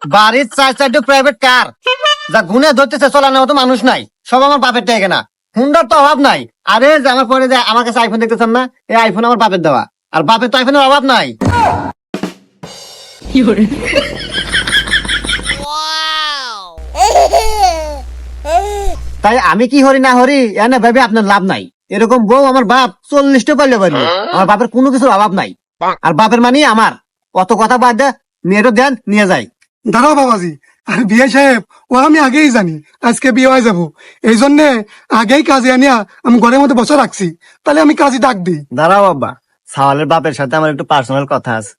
বাড়ির চারটে private car যা গুনে ধরতেছে চলানোর মতো মানুষ নাই, সব আমার বাপের থেকে না। হুন্ডার তো অভাব নাই। আরে যে আমার পরে যে আমার কাছে আইফোন দেখতেছেন না, এই আইফোন আমার বাপের দেওয়া, আর বাপের তো আইফোনের অভাব নাই। তাই আমি কি হরি না হরি এনে ভেবে আপনার লাভ নাই। এরকম বউ আমার বাপ 40টা পারলে পারবে। আমার বাপের কোনো কিছুর অভাব নাই, আর বাপের মানে আমার। অত কথা বাদ দে, মেয়েটা দেন নিয়ে যাই। দাঁড়াও বাবাজি, আর বিয়ে সাহেব ও আমি আগেই জানি আজকে বিয়ে হয়ে যাবো, এই জন্য আগেই কাজে আনিয়া আমি ঘরের মধ্যে বসে রাখছি। তাহলে আমি কাজে ডাক দিই। দাঁড়াও বাবা, সাওয়ালের বাপের সাথে আমার একটু পার্সোনাল কথা আছে।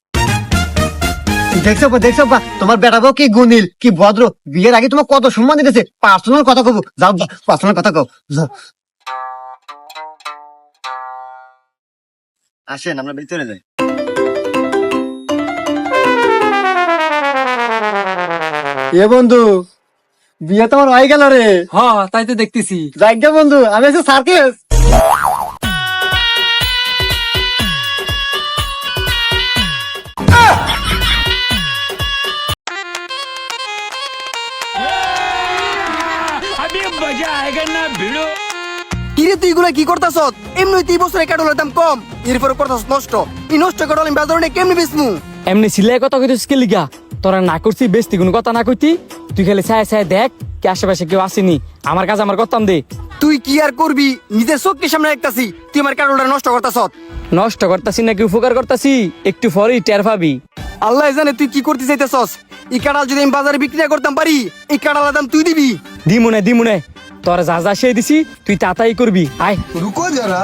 দেখছো বা তোমার বেটা বউ কি গুণিল, কি ভদ্র, বিয়ের আগে তোমার কত সম্মান দিতেছে। পার্সোনাল কথা কব, যাও পার্সোনাল কথা কও। আসেন আমরা ভিতরে যাই। এ বন্ধু, বিয়ে তোমার হয়ে গেল রে। হ্যাঁ তাই তো দেখতেছি। যাইগা বন্ধু, আমি আছি সার্কেস। কিরে তুই এগুলা কি করতাস? এমনি তুই বছরে কাটলের দাম কম, এরপরে করতাস নষ্ট। এই নষ্ট কাটল আমি বাজারে নিয়ে কেমনি বেচমু? এমনি সিলাই কথা কইতেছিস কে লিগা? তোরা না করছি বেস্তি কোনো কথা না কইতি। তুই খালি ছায় ছায় দেখ কি আশেপাশে কেউ আসেনি। আমার কাজ আমার করতাম দে। তুই কি আর করবি? নিজের চোখের সামনে দেখতাছি তুই আমার কাটলটা নষ্ট করতাস। নষ্ট করতাছি নাকি উপকার করতাছি একটু পরেই টের পাবি। আল্লাহ জানে তুই কি করতে চাইতেছস। এই কাঁঠাল যদি আমি বাজারে বিক্রি না করতাম পারি, এই কাঁঠালের দাম তুই দিবি। দিমুনে তোর যা যা সে দিছি তুই তাতাই করবি। আয় রুকো যারা।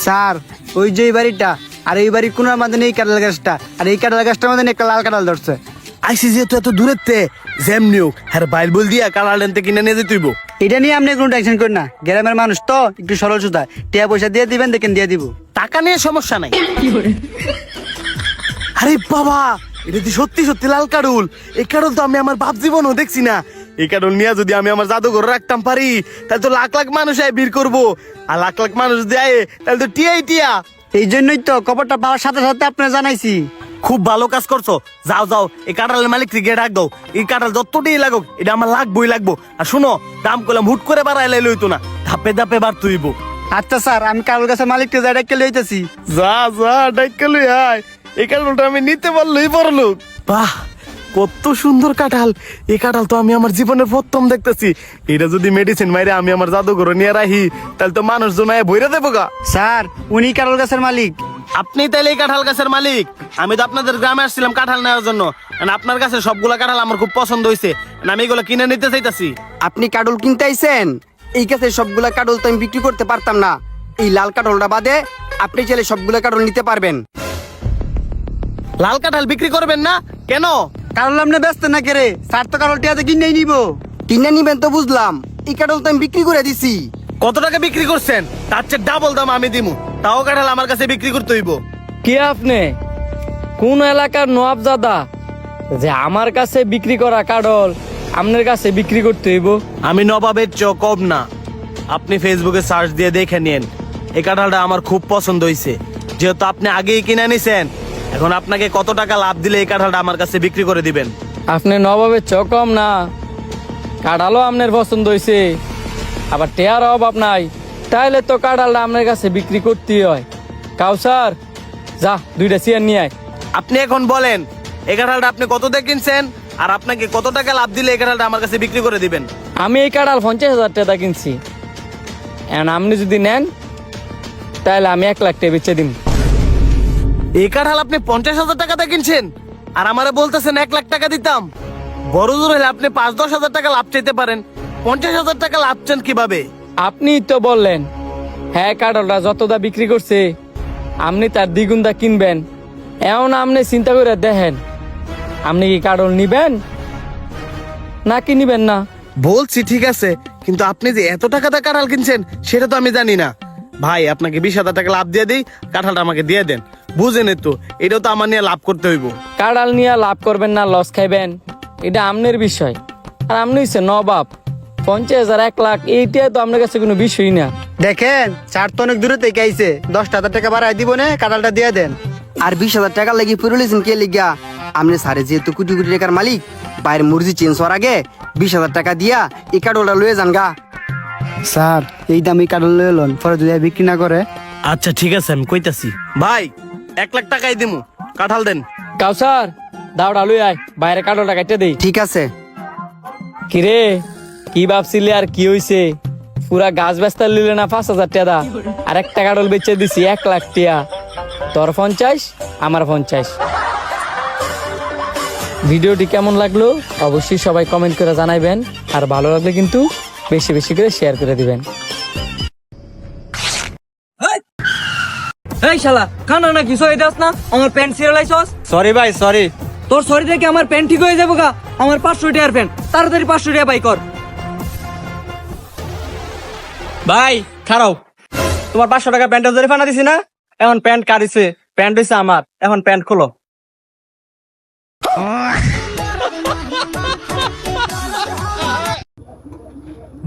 স্যার ওই যে এই বাড়িটা আর এই বাড়ির কোনার মধ্যে এই কাঁঠাল গাছটা, আর এই কাঁঠাল গাছটার মধ্যে একটা লাল কাঁঠাল ধরছে। আইসি যেহেতু এত দূরের তে যেমনিও হ্যাঁ বাইল বল দিয়া কালার লেনতে কিনে নিয়ে যেতে হইব। এটা নিয়ে আপনি কোনো টেনশন করেন না, গ্রামের মানুষ তো একটু সরল সুদা, টিয়া পয়সা দিয়ে দিবেন, দেখেন দিয়ে দিব। টাকা নিয়ে সমস্যা নাই। আরে বাবা, এটা তো সত্যি সত্যি লাল কাডুল। এই কাডুল তো আমি আমার বাপ জীবনও দেখছি না। এই কাডুল নিয়ে যদি আমি আমার জাদুঘর রাখতাম পারি, তাহলে তো লাখ লাখ মানুষ আয় ভিড় করবো। আর লাখ লাখ মানুষ দেয় তাহলে তো টিয়াই টিয়া। এই জন্যই তো খবরটা পাওয়ার সাথে সাথে আপনার জানাইছি। খুব ভালো কাজ করছো। যাও যাও, এই কাঁঠালের মালিক গিয়ে ডাক দাও। এই কাঁঠাল যতটাই লাগুক এটা আমার লাগবো। আর শুনো, দাম করলাম হুট করে বাড়াইলে লইতো না, ধাপে ধাপে বাড়তে হইব। আচ্ছা স্যার, আমি কারোর কাছে মালিককে যাই ডাক্কে লইতেছি। যা ডাক্কে লই আয়। এই কাঁঠালটা আমি নিতে পারলই বড়। বাহ, কত সুন্দর কাঁঠাল। এই কাঁঠাল তো আমি আমার জীবনের প্রথম দেখতেছি। এটা যদি মেডিসিন মাইরে আমি আমার জাদুঘরে নিয়ে রাখি, তাহলে তো মানুষ জমায় বইরা দেবো গা। স্যার উনি কারোর গাছের মালিক। আপনি তাইলে এই কাঁঠাল গাছের মালিক? আমি তো আপনাদের গ্রামে আসছিলাম কাঁঠাল নেওয়ার জন্য। আপনার কাছে সবগুলা কাঁঠাল আমার খুব পছন্দ হয়েছে, আমি এগুলো কিনে নিতে চাইতাছি। আপনি কাটল কিনতে আইছেন? এই কাছে সবগুলা কাটল তো আমি বিক্রি করতে পারতাম না। এই লাল কাটলটা বাদে আপনি চাইলে সবগুলা কাটল নিতে পারবেন। লাল কাঁঠাল বিক্রি করবেন না কেন? কাটল আপনি ব্যস্ত না কেরে? স্যার তো কাটল টিয়াতে কিনেই নিব। কিনে নিবেন তো বুঝলাম, এই কাটল তো আমি বিক্রি করে দিছি। কত টাকা বিক্রি করছেন? তার চেয়ে ডাবল দাম আমি দিমু, তাও কাঁঠাল আমার কাছে বিক্রি করতে হইব। কে আপনি? কোন এলাকার নবাবজাদা যে আমার কাছে বিক্রি করা কাডল আপনার কাছে বিক্রি করতে হইব? আমি নবাবের চেয়ে কম না। আপনি ফেসবুকে সার্চ দিয়ে দেখে নিন। এই কাঁঠালটা আমার খুব পছন্দ হয়েছে। যেহেতু আপনি আগেই কিনে নিছেন, এখন আপনাকে কত টাকা লাভ দিলে এই কাঁঠালটা আমার কাছে বিক্রি করে দিবেন? আপনি নবাবের চেয়ে কম না, কাঁঠালও আপনার পছন্দ হয়েছে, আবার টেয়ার অভাব নাই, তাইলে তো কাঁঠালটা আপনার কাছে বিক্রি করতেই হয়। কাউসার যা 2টা চেয়ার নিয়ে আয়। আপনি এখন বলেন এই কাঁঠালটা আপনি কত দিয়ে কিনছেন, আর আপনাকে কত টাকা লাভ দিলে এই কাঁঠালটা আমার কাছে বিক্রি করে দিবেন? আমি এই কাঁঠাল 50,000 টাকা কিনছি। এখন আপনি যদি নেন তাহলে আমি 1 লাখ টাকা বেচে দিন। এই কাঁঠাল আপনি 50,000 টাকাতে কিনছেন, আর আমারে বলতেছেন 1 লাখ টাকা দিতাম? বড় জোর হলে আপনি 5-10 হাজার টাকা লাভ চাইতে পারেন, 50,000 টাকা লাভ চান কিভাবে? আপনি তো বললেন হ্যাঁ কাঁঠালটা যতটা বিক্রি করছে আপনি তার দ্বিগুণটা কিনবেন। এমন আপনি চিন্তা করে দেখেন, আপনি কি কাঁঠাল নিবেন নাকি নিবেন না? বলছি ঠিক আছে, কিন্তু আপনি যে এত টাকা দিয়ে কাঁঠাল কিনছেন সেটা তো আমি জানি না। ভাই আপনাকে 20,000 টাকা লাভ দিয়ে দিই, কাঁঠালটা আমাকে দিয়ে দেন। বুঝেন তো, এটাও তো আমার নিয়ে লাভ করতে হইব। কাঁঠাল নিয়ে লাভ করবেন না লস খাইবেন এটা আপনার বিষয়। আর আপনি হচ্ছে নবাব, 50,000 1 লাখ এইটা তো আপনার কাছে কোনো বিষয়ই না। দেখেন স্যার তো অনেক দূরে থেকে আইছে, 10,000 টাকা বাড়াই দিব না, কাঁঠালটা দিয়ে দেন। আর 20,000 টাকা লাগি পুরো লিছেন কে লিগা? আপনি স্যারে যেহেতু কোটি কোটি টাকার মালিক, বাইরের মুরজি চেঞ্জ হওয়ার আগে 20,000 টাকা দিয়া এই কাঠলটা লয়ে যান গা। স্যার এই দামি কাঠল লয়ে লন, পরে যদি আর বিক্রি না করে। আচ্ছা ঠিক আছে, আমি কইতাছি। ভাই 1,00,000 টাকাই দিমু, কাঁঠাল দেন। কাউসার দাওড়া লুই আয়, বাইরে কাটলটা কাটতে দেই। ঠিক আছে। কিরে কি ভাবছিলি আর কি হইছে? পুরা গাছ বেচতে লিলে না 5,000 টাকা, আর একটা কাটল বেচে দিছি 1,00,000 টাকা। তোর 50, আমার 50। ভিডিওটি কেমন লাগলো অবশ্যই সবাই কমেন্ট করে জানাইবেন, আর ভালো লাগলে কিন্তু বেশি বেশি করে শেয়ার করে দিবেন। এই শালা কানা না কিছু হয়ে যাস না, আমার প্যান্ট ছিঁড়ে লাইছস। সরি ভাই, সরি। তোর সরি থেকে আমার প্যান্ট ঠিক হয়ে যাবো গা। আমার 500 টাকার প্যান্ট, তাড়াতাড়ি 500 টাকা বাই কর। ভাই খারাও, তোমার 500 টাকা প্যান্টের জরি ফানা দিছি না, এখন প্যান্ট কাটিছে, প্যান্ট হইছে আমার, এখন প্যান্ট খোলো।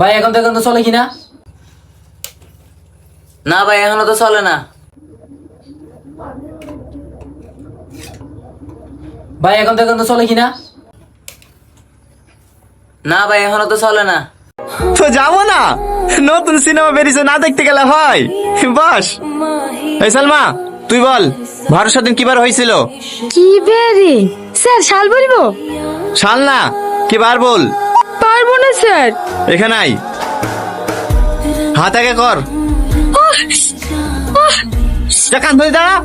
ভাই এখন তো চলে কিনা? না ভাই এখনো তো চলে না। ভাই এখন তো চলে কিনা? না ভাই এখনো তো চলে না। তো যাবো না, নতুন সিনেমা বেরিয়েছে, না দেখতে গেলে হয়? বস এই সালমা, তুই বল ভারত স্বাধীন কিবার হয়েছিল? কি বেরি স্যার, শাল বলবো? সাল না, কিবার বল। পারবো না স্যার। এখানে আই, হাত আগে কর। যা, কান ধরে দাঁড়া।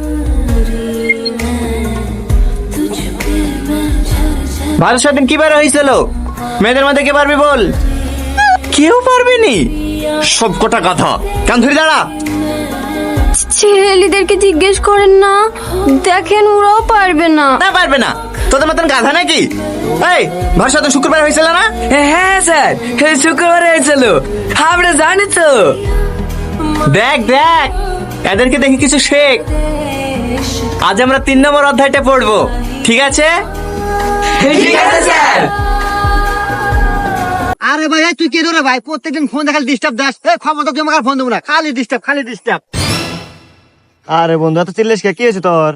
ভারত স্বাধীন কিবার হয়েছিল? মেয়েদের মধ্যে কে পারবি বল? কেউ পারবে নি, সব কটা কথা। কান ধরে দাঁড়া। ছেলেদেরকে জিজ্ঞেস করেন না, দেখেন ওরাও পারবে না। না পারবে না, তোদের মতন গাধা নাকি? এই ভারত স্বাধীন শুক্রবার হয়েছিল না? হ্যাঁ স্যার, শুক্রবার হয়েছিল, আমরা জানি তো। দেখ দেখ, এদেরকে দেখি কিছু শেখ। আজ আমরা 3 নম্বর অধ্যায়টা পড়বো, ঠিক আছে? ঠিক আছে স্যার। আরে ভাই তুই কে রে ভাই, প্রত্যেকদিন ফোন দেখালে ডিস্টার্ব দাস। ক্ষমতা তুই আমাকে ফোন দেবো না, খালি ডিস্টার্ব, খালি ডিস্টার্ব। আরে বন্ধু এত চিল্লিস কে, কি হয়েছে তোর?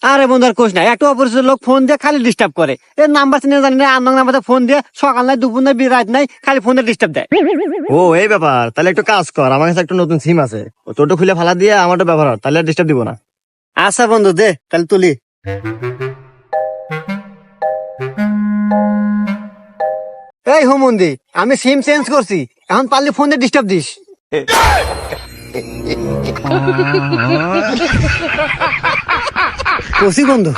আরে বন্ধু আর কোশ না, একটা অপরিচিত লোক ফোন দিয়ে খালি ডিস্টার্ব করে। এর নাম্বার চিনে জানি না, আনন্দ নাম্বারে ফোন দিয়ে সকাল নাই, দুপুর নাই, রাত নাই, খালি ফোনে ডিস্টার্ব দেয়। ও এই ব্যাপার, তাহলে একটু কাজ কর, আমার কাছে একটা নতুন সিম আছে, তোরটা খুলে ফালা দিয়ে আমারটা ব্যবহার হয়, তাহলে ডিস্টার্ব দিব না। আচ্ছা বন্ধু দে, তাহলে তুলি। এই হুমন্দি, আমি সিম চেঞ্জ করছি, এখন পারলে ফোন দিয়ে ডিস্টার্ব দিস। কষি বন্ধু।